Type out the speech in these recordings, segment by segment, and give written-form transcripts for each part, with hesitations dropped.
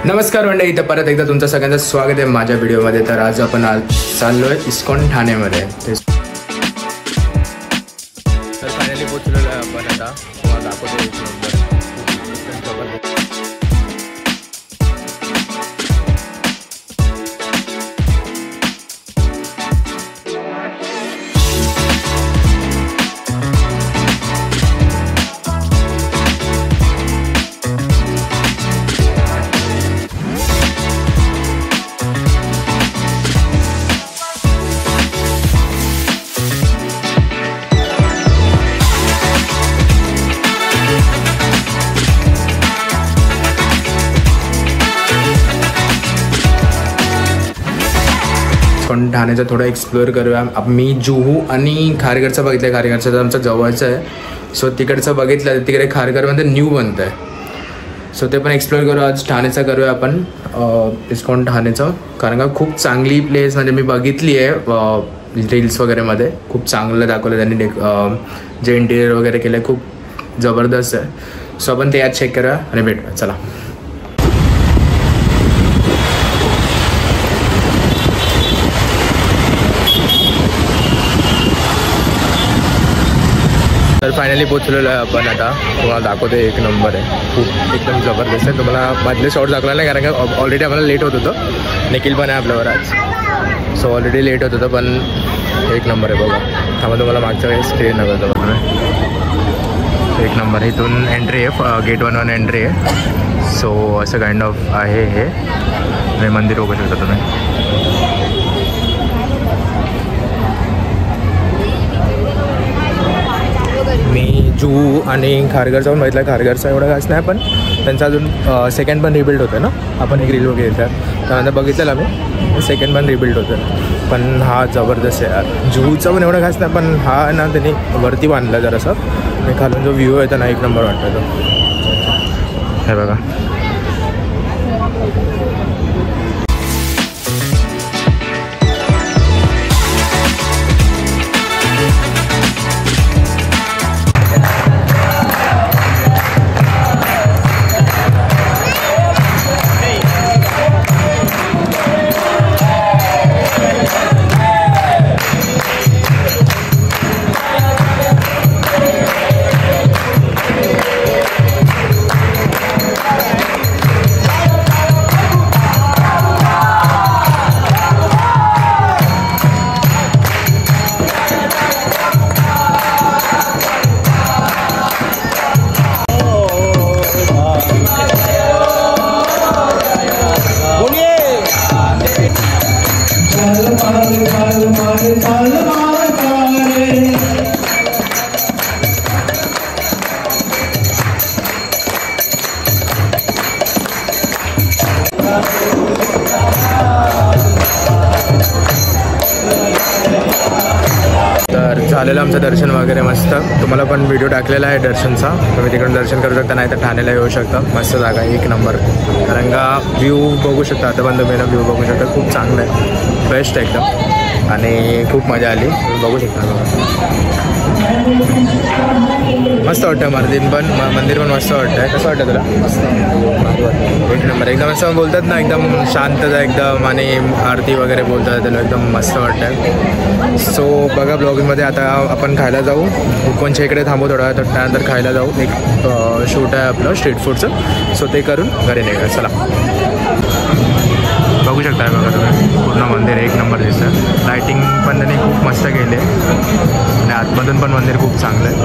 नमस्कार मंडळी, इथं परत एकदा तुमचं सगळ्यांचं स्वागत आहे माझ्या व्हिडिओमध्ये। तर आज आपण चाललोय इस्कॉन ठाणेमध्ये। तर फायनली पोहोचलेलो आहे आपण। आता तुम्हाला दाखवतो एक नंबर ठाण्याचं थोडं एक्सप्लोअर करूया। मी जुहू आणि खारघरचं बघितलं। खारघरचं तर आमचं जवळचं आहे, सो तिकडचं बघितलं। तिकडे खारघरमध्ये न्यू बनतं आहे, सो ते पण एक्सप्लोअर करू। आज ठाण्याचं करूया आपण, इस्कॉन ठाण्याचं, कारण का खूप चांगली प्लेस म्हणजे मी बघितली आहे रील्स वगैरेमध्ये। खूप चांगलं दाखवलं त्यांनी, जे इंटिरियर वगैरे केलं खूप जबरदस्त आहे। सो आपण ते आज चेक करूया आणि भेटूया, चला। तर फायनली पोहोचलेलो आहे आपण। आता तुम्हाला दाखवतो, एक नंबर आहे, खूप एकदम जबरदस्त आहे। तुम्हाला मधले शॉट दाखवला नाही, कारण का ऑलरेडी आम्हाला लेट होत होतं। निखिल पण आहे आपल्यावर आज, सो ऑलरेडी लेट होत होतं, पण एक नंबर आहे बघा। त्यामुळे तुम्हाला मागच्या वेळेस स्क्रीन नव्हतं बघा। एक नंबर, इथून एंट्री आहे, गेट 1 एंट्री आहे। सो असं काइंड ऑफ आहे हे मंदिर, बघू शकता तुम्ही। मी जुहू आणि खारघरचा पण बघितला। खारघरचा एवढा खास नाही, पण त्यांचा अजून सेकंड पण रिबिल्ड होतं ना। आपण एक रील वगैरे त्यानंतर बघितलेलं आम्ही, सेकंड पण रिबिल्ड होतं। पण हा जबरदस्त आहे यार। जुहूचा पण एवढा खास नाही, पण हा ना त्यांनी वरती बांधला जरासा, आणि खालून जो व्ह्यू आहे ना, एक नंबर वाटतं तो। हे बघा, तर झालेलं आमचं दर्शन वगैरे मस्त। तुम्हाला पण व्हिडिओ टाकलेला आहे दर्शनचा, तुम्ही तिकडून दर्शन करू शकता, नाही तर ठाण्याला येऊ शकता। मस्त जागा, एक नंबर, कारण का व्ह्यू बघू शकता। आता पण तुम्ही व्ह्यू बघू शकता, खूप चांगलं आहे, बेस्ट आहे एकदम, आणि खूप मजा आली, बघू शकता। मस्त वाटतं मंदिर पण मस्त वाटतं आहे। कसं वाटतं तुला? एक नंबर, एकदम असं बोलतात ना, एकदम शांतता एकदम, आणि आरती वगैरे बोलतात त्याला, एकदम मस्त वाटतं आहे। सो बघा ब्लॉगिंगमध्ये। आता आपण खायला जाऊ, उपवनच्या इकडे थांबू थोडा, तर त्यानंतर खायला जाऊ। एक शूट आहे आपलं स्ट्रीट फूडचं, सो ते करून घरी निघा, चला। बघू शकता बघा तुम्ही, पूर्ण मंदिर एक नंबर दिसतं। लायटिंग पण त्यांनी खूप मस्त केली आहे, आणि आतमधून पण मंदिर खूप चांगलं आहे।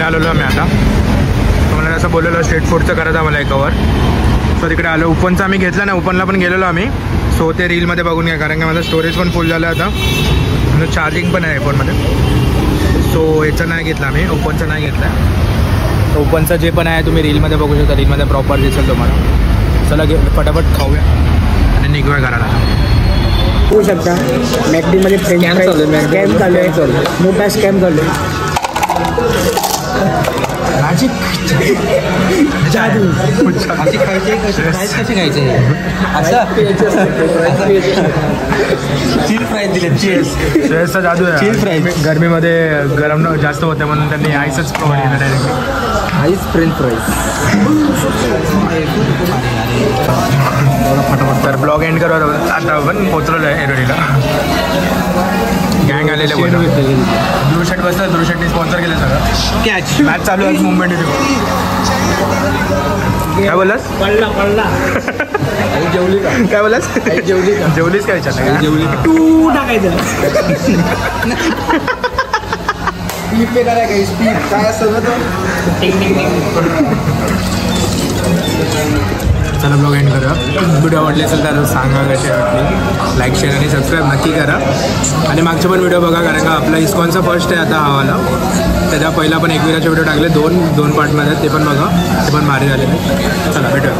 आलेलो मी आता, तुम्हाला असं बोललेलं स्ट्रीट फूडचं करायचं आम्हाला एक कवर, सो तिकडे आलो। उपवनचं आम्ही घेतलं नाही, उपवनला पण गेलेलो आम्ही, सो ते रीलमध्ये बघून घ्या, कारण की माझं स्टोरेज पण फुल झालं आता, म्हणजे चार्जिंग पण आहे फोनमध्ये। सो याचं नाही घेतलं आम्ही, उपवनचं नाही घेतलं। ओपनचं जे पण आहे तुम्ही रीलमध्ये बघू शकता, रीलमध्ये प्रॉपर दिसेल तुम्हाला। चला फटाफट खाऊया आणि निघूया घराला। होऊ शकता मॅकडीमध्ये स्कॅम चालू आहे, मोठा स्कॅम चालू आहे। मॅजिक जादू अशी खायचे कसे खायचे असं चीज फ्राय दिले चीजचा जादू आहे चीज फ्राय गर्मीमध्ये गरम जास्त होते म्हणून त्यांनी आईसच प्रोव्हाइड केलं डायरेक्टली हाईच फ्रेंच फ्राईज. तर ब्लॉग एंड करू आता आपण पोचलेलो आहे एरोडीला. गँग आलेले ब्लू शर्ट बसलं. ब्लू शर्टने स्पॉन्सर केलं सगळं. कॅच मॅच चालू आहे मुंबई इंडियन. काय बोललास? पडला जेवली का? काय बोललास? जेवली का? जेवलीस काय विचारलं? जेवली का? टू टाकायचं. स्पीड पे कराय का? स्पीड काय असतं ना तो? चला ब्लॉग एंड करूया. व्हिडिओ आवडले असेल तर सांगा कशी वाटली. लाईक शेअर आणि सबस्क्राईब नक्की करा. आणि मागचे पण व्हिडिओ बघा कारण का आपला इस्कॉनचा फर्स्ट आहे आता हा वाला. त्याच्या पहिला पण एकविराचे व्हिडिओ टाकले दोन पार्टमध्ये. ते पण बघा. ते पण भारी झालेले. चला भेटूया.